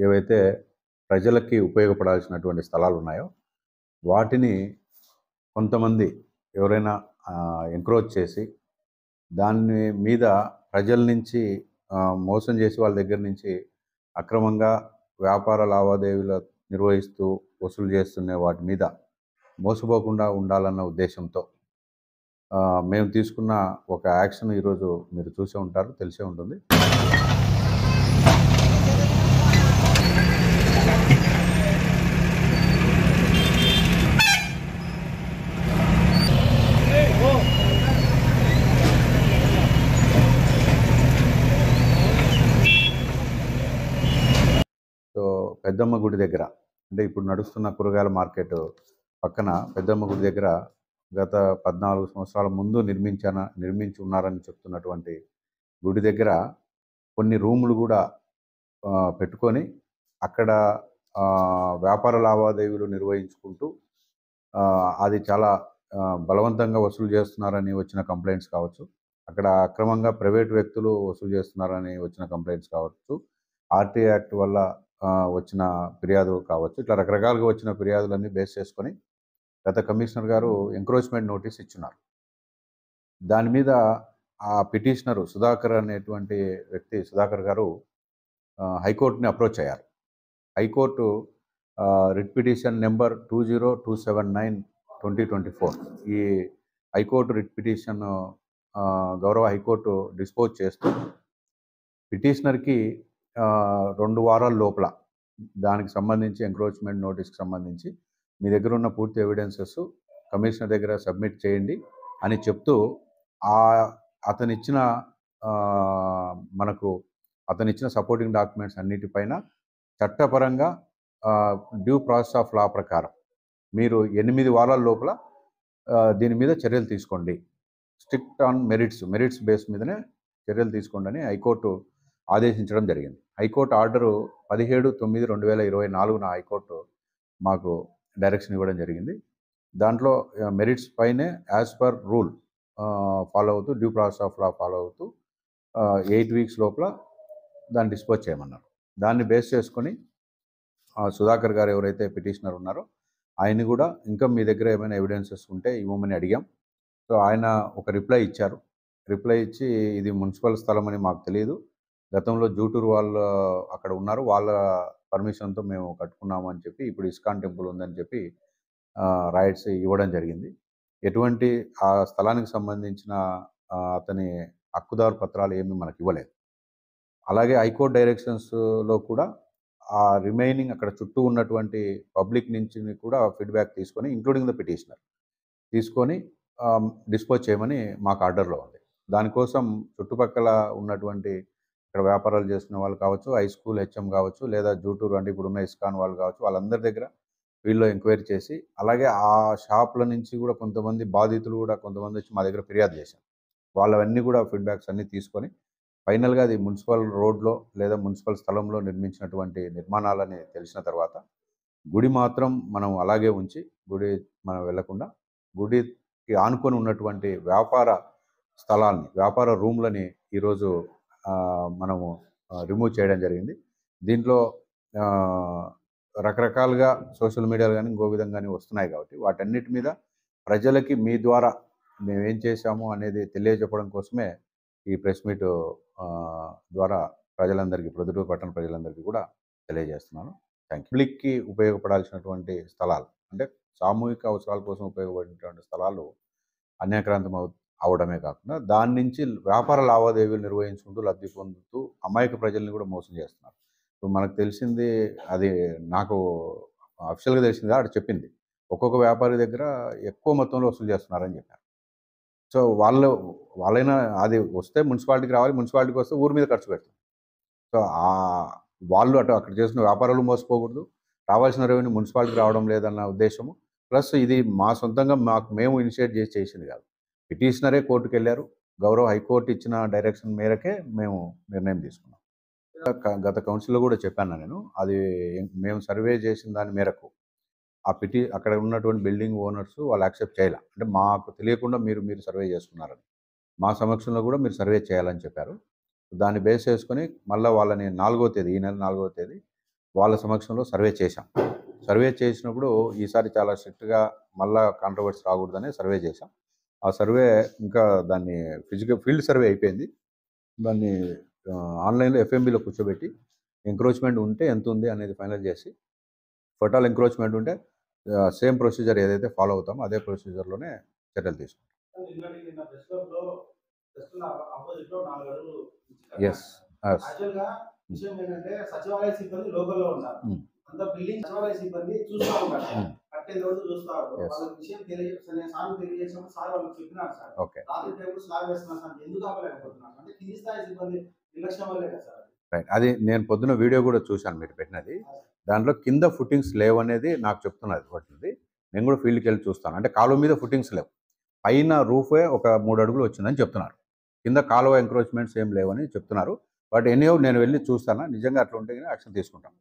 ఏవైతే ప్రజలకి ఉపయోగపడాల్సినటువంటి స్థలాలు ఉన్నాయో వాటిని కొంతమంది ఎవరైనా ఎంక్రోచ్ చేసి దాని మీద ప్రజల నుంచి మోసం చేసి వాళ్ళ దగ్గర నుంచి అక్రమంగా వ్యాపార లావాదేవీలు నిర్వహిస్తూ వసూలు చేస్తున్న వాటి మీద మోసపోకుండా ఉండాలన్న ఉద్దేశంతో మేము తీసుకున్న ఒక యాక్షన్ ఈరోజు మీరు చూసే ఉంటారు, తెలిసే ఉంటుంది. సో పెద్దమ్మ గుడి దగ్గర, అంటే ఇప్పుడు నడుస్తున్న కూరగాయల మార్కెట్ పక్కన పెద్దమ్మ గుడి దగ్గర గత 14 సంవత్సరాల ముందు నిర్మించి ఉన్నారని చెప్తున్నటువంటి గుడి దగ్గర కొన్ని రూములు కూడా పెట్టుకొని అక్కడ వ్యాపార లావాదేవీలు నిర్వహించుకుంటూ అది చాలా బలవంతంగా వసూలు చేస్తున్నారని వచ్చిన కంప్లైంట్స్ కావచ్చు, అక్కడ అక్రమంగా ప్రైవేట్ వ్యక్తులు వసూలు చేస్తున్నారని వచ్చిన కంప్లైంట్స్ కావచ్చు, ఆర్టీ యాక్ట్ వల్ల వచ్చిన ఫిర్యాదు కావచ్చు, ఇట్లా రకరకాలుగా వచ్చిన ఫిర్యాదులన్నీ బేస్ చేసుకొని గత కమిషనర్ గారు ఎంక్రోచ్మెంట్ నోటీస్ ఇచ్చున్నారు. దాని మీద ఆ పిటిషనరు సుధాకర్ అనేటువంటి వ్యక్తి, సుధాకర్ గారు హైకోర్టుని అప్రోచ్ అయ్యారు. హైకోర్టు రిట్ పిటిషన్ నెంబర్ 20279/2024 ఈ హైకోర్టు రిట్ పిటిషన్ గౌరవ హైకోర్టు డిస్పోజ్ చేస్తూ పిటిషనర్కి 2 వారాల లోపల దానికి సంబంధించి ఎంక్రోచ్మెంట్ నోటీస్కి సంబంధించి మీ దగ్గర ఉన్న పూర్తి ఎవిడెన్సెస్ కమిషనర్ దగ్గర సబ్మిట్ చేయండి అని చెప్తూ అతనిచ్చిన సపోర్టింగ్ డాక్యుమెంట్స్ అన్నిటిపైన చట్టపరంగా డ్యూ ప్రాసెస్ ఆఫ్ లా ప్రకారం మీరు 8 వారాల లోపల దీని మీద చర్యలు తీసుకోండి, స్ట్రిక్ట్ ఆన్ మెరిట్స్ బేస్ మీదనే చర్యలు తీసుకోండి అని హైకోర్టు ఆదేశించడం జరిగింది. హైకోర్టు ఆర్డరు 17/9/2024 హైకోర్టు మాకు డైరెక్షన్ ఇవ్వడం జరిగింది. దాంట్లో మెరిట్స్ పైనే యాజ్ పర్ రూల్ ఫాలో అవుతూ, due process of law follow అవుతూ 8 వీక్స్ లోపల దాన్ని డిస్పోజ్ చేయమన్నారు. దాన్ని బేస్ చేసుకొని సుధాకర్ గారు ఎవరైతే పిటిషనర్ ఉన్నారో ఆయన్ని కూడా ఇంకా మీ దగ్గర ఏమైనా ఎవిడెన్సెస్ ఉంటే ఇవ్వమని అడిగాం. సో ఆయన ఒక రిప్లై ఇచ్చారు. రిప్లై ఇచ్చి ఇది మున్సిపల్ స్థలం అని మాకు తెలియదు, గతంలో జూటూరు వాళ్ళు అక్కడ ఉన్నారు, వాళ్ళ పర్మిషన్తో మేము కట్టుకున్నాము అని చెప్పి, ఇప్పుడు ఇస్కాన్ టెంపుల్ ఉందని చెప్పి రైట్స్ ఇవ్వడం జరిగింది. ఎటువంటి ఆ స్థలానికి సంబంధించిన అతని హక్కుదారు పత్రాలు ఏమీ మనకి ఇవ్వలేదు. అలాగే హైకోర్టు డైరెక్షన్స్లో కూడా ఆ రిమైనింగ్ అక్కడ చుట్టూ ఉన్నటువంటి పబ్లిక్ నుంచి కూడా ఫీడ్బ్యాక్ తీసుకొని, ఇంక్లూడింగ్ ద పిటిషనర్ తీసుకొని డిస్పోజ్ చేయమని మాకు ఆర్డర్లో ఉంది. దానికోసం చుట్టుపక్కల ఉన్నటువంటి ఇక్కడ వ్యాపారాలు చేస్తున్న వాళ్ళు కావచ్చు, హై స్కూల్ హెచ్ఎం కావచ్చు, లేదా జూటూరు అంటే ఇప్పుడున్న ఇస్కాన్ వాళ్ళు కావచ్చు, వాళ్ళందరి దగ్గర వీళ్ళు ఎంక్వైరీ చేసి, అలాగే ఆ షాపుల నుంచి కూడా కొంతమంది బాధితులు కూడా కొంతమంది వచ్చి మా దగ్గర ఫిర్యాదు చేశారు. వాళ్ళవన్నీ కూడా ఫీడ్బ్యాక్స్ అన్నీ తీసుకొని ఫైనల్గా అది మున్సిపల్ రోడ్లో లేదా మున్సిపల్ స్థలంలో నిర్మించినటువంటి నిర్మాణాలని తెలిసిన తర్వాత గుడి మాత్రం మనం అలాగే ఉంచి, గుడి మనం వెళ్లకుండా గుడికి ఆనుకొని ఉన్నటువంటి వ్యాపార స్థలాల్ని, వ్యాపార రూమ్లని ఈరోజు మనము రిమూవ్ చేయడం జరిగింది. దీంట్లో రకరకాలుగా సోషల్ మీడియాలో కానీ ఇంకో విధంగానే వస్తున్నాయి కాబట్టి వాటన్నిటి మీద ప్రజలకి మీ ద్వారా మేమేం చేశాము అనేది తెలియజెప్పడం కోసమే ఈ ప్రెస్ మీట్ ద్వారా ప్రజలందరికీ, ప్రొద్దుటూరు పట్టణ ప్రజలందరికీ కూడా తెలియజేస్తున్నాను. Thank you. పబ్లిక్కి ఉపయోగపడాల్సినటువంటి స్థలాలు, అంటే సామూహిక అవసరాల కోసం ఉపయోగపడేటువంటి స్థలాలు అన్యాక్రాంతం అవడమే కాకుండా దాని నుంచి వ్యాపార లావాదేవీలు నిర్వహించుకుంటూ లబ్ధి పొందుతూ అమాయక ప్రజల్ని కూడా మోసం చేస్తున్నారు. ఇప్పుడు మనకు తెలిసింది, అది నాకు అఫిషియల్గా తెలిసింది, అక్కడ చెప్పింది ఒక్కొక్క వ్యాపారి దగ్గర ఎక్కువ మొత్తంలో వసూలు చేస్తున్నారని చెప్పారు. సో వాళ్ళైనా అది వస్తే మున్సిపాలిటీకి రావాలి, మున్సిపాలిటీకి వస్తే ఊరి మీద ఖర్చు పెడతారు. సో వాళ్ళు అక్కడ చేసిన వ్యాపారాలు మోసపోకూడదు, రావాల్సిన రెవెన్యూ మున్సిపాలిటీకి రావడం లేదన్న ఉద్దేశము. ప్లస్ ఇది మా సొంతంగా మేము ఇనిషియేట్ చేసింది కాదు. పిటిషనరే కోర్టుకు వెళ్ళారు, గౌరవ హైకోర్టు ఇచ్చిన డైరెక్షన్ మేరకే మేము నిర్ణయం తీసుకున్నాం. గత కౌన్సిల్లో కూడా చెప్పాను నేను, అది మేము సర్వే చేసిన దాని మేరకు అక్కడ ఉన్నటువంటి బిల్డింగ్ ఓనర్స్ వాళ్ళు యాక్సెప్ట్ చేయాలి. అంటే మాకు తెలియకుండా మీరు సర్వే చేసుకున్నారని, మా సమక్షంలో కూడా మీరు సర్వే చేయాలని చెప్పారు. దాన్ని బేస్ చేసుకొని మళ్ళీ వాళ్ళని 4వ తేదీ, ఈ నెల 4వ తేదీ వాళ్ళ సమక్షంలో సర్వే చేశాం. సర్వే చేసినప్పుడు ఈసారి చాలా స్ట్రిక్ట్‌గా మళ్ళా కాంట్రవర్సీ రాకూడదని సర్వే చేశాం. ఆ సర్వే ఇంకా దాన్ని ఫీల్డ్ సర్వే అయిపోయింది. దాన్ని ఆన్‌లైన్‌లో ఎఫ్ఎంబీలో కూర్చోబెట్టి ఎంక్రోచ్‌మెంట్ ఉంటే ఎంతుంది అనేది ఫైనల్ చేసి, టోటల్ ఎంక్రోచ్‌మెంట్ ఉంటే సేమ్ ప్రొసీజర్ ఏదైతే ఫాలో అవుతామో అదే ప్రొసీజర్‌లోనే చర్యలు తీసుకుంటాం. యెస్. యాక్చువల్‌గా విషయం ఏంటంటే సచివాలయ సిబ్బంది లోకల్‌లో ఉన్నారు. అంత బిల్డింగ్ సచివాలయ సిబ్బంది చూస్తా ఉంటారు. కట్టిన రోజు చూస్తారు. వాళ్ళకి విషయం నేను సార్‌కి తెలియజేసినప్పుడు సార్ వాళ్ళకి చెప్పినారు సార్. ఓకే. రాత్రి టైంలో స్లాబ్ వేస్తున్నారు సార్. ఎందుకు ఆపలేకపోతున్నారు? అంటే కింది స్థాయి సిబ్బంది నిర్లక్ష్యం వల్లే కదా సార్. రైట్. అది నేను పొద్దున వీడియో కూడా చూశాను మీరు పెట్టినది. దాంట్లో కింద ఫుటింగ్స్ లేవనేది నాకు చెప్తున్నది వాటిది. నేను కూడా ఫీల్డ్‌కి వెళ్ళి చూస్తాను. అంటే కాలువ మీద ఫుటింగ్స్ లేవు. పైన రూఫే ఒక 3 అడుగులు వచ్చిందని చెప్తున్నారు. కింద కాలువ ఎంక్రోచ్‌మెంట్స్ ఏం లేవని చెప్తున్నారు. బట్ ఎనీహౌ నేను వెళ్ళి చూస్తాను. నిజంగా అట్లా ఉంటే యాక్షన్ తీసుకుంటాం.